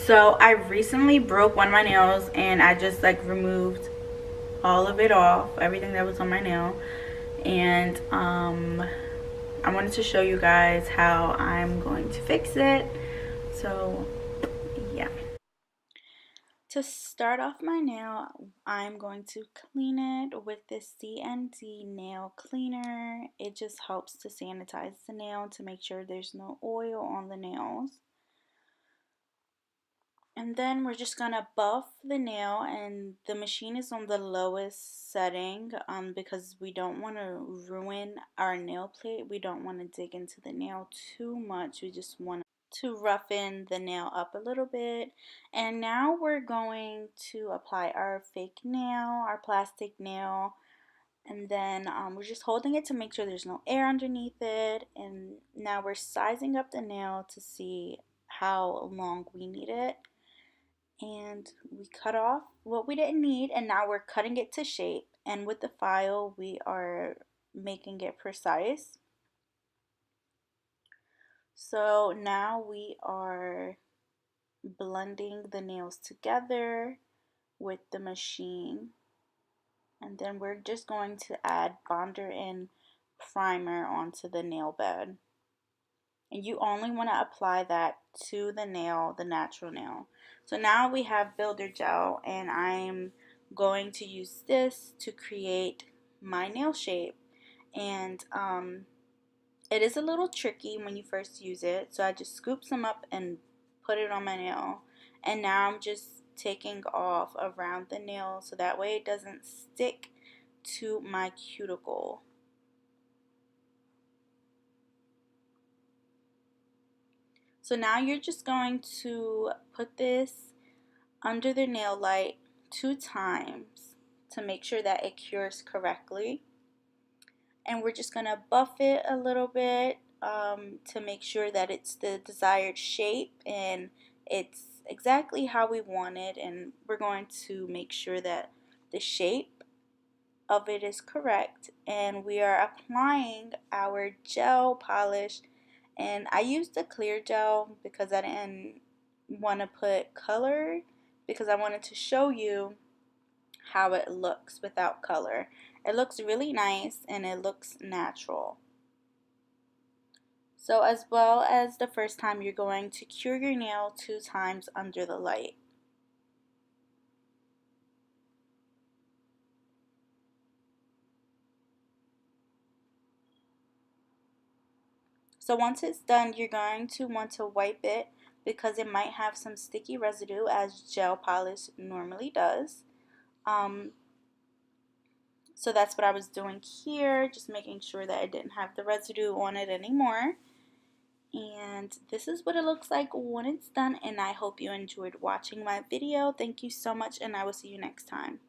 So I recently broke one of my nails and I just like removed all of it off, everything that was on my nail. And I wanted to show you guys how I'm going to fix it. So yeah. To start off my nail, I'm going to clean it with this CND nail cleaner. It just helps to sanitize the nail to make sure there's no oil on the nails. And then we're just gonna buff the nail, and the machine is on the lowest setting because we don't want to ruin our nail plate. We don't want to dig into the nail too much. We just want to roughen the nail up a little bit. And now we're going to apply our fake nail, our plastic nail, and then we're just holding it to make sure there's no air underneath it. And now we're sizing up the nail to see how long we need it, and we cut off what we didn't need, and now we're cutting it to shape, and with the file we are making it precise. So now we are blending the nails together with the machine, and then we're just going to add bonder and primer onto the nail bed. And you only want to apply that to the nail, the natural nail. So now we have builder gel, and I'm going to use this to create my nail shape. And it is a little tricky when you first use it, so I just scoop some up and put it on my nail. And now I'm just taking off around the nail so that way it doesn't stick to my cuticle. So now you're just going to put this under the nail light 2 times to make sure that it cures correctly. And we're just going to buff it a little bit to make sure that it's the desired shape and it's exactly how we want it. And we're going to make sure that the shape of it is correct. And we are applying our gel polish, and I used the clear gel because I didn't want to put color, because I wanted to show you how it looks without color. It looks really nice and it looks natural. So as well as the first time, you're going to cure your nail 2 times under the light. So once it's done, you're going to want to wipe it because it might have some sticky residue, as gel polish normally does. So that's what I was doing here, just making sure that I didn't have the residue on it anymore. And this is what it looks like when it's done, and I hope you enjoyed watching my video. Thank you so much, and I will see you next time.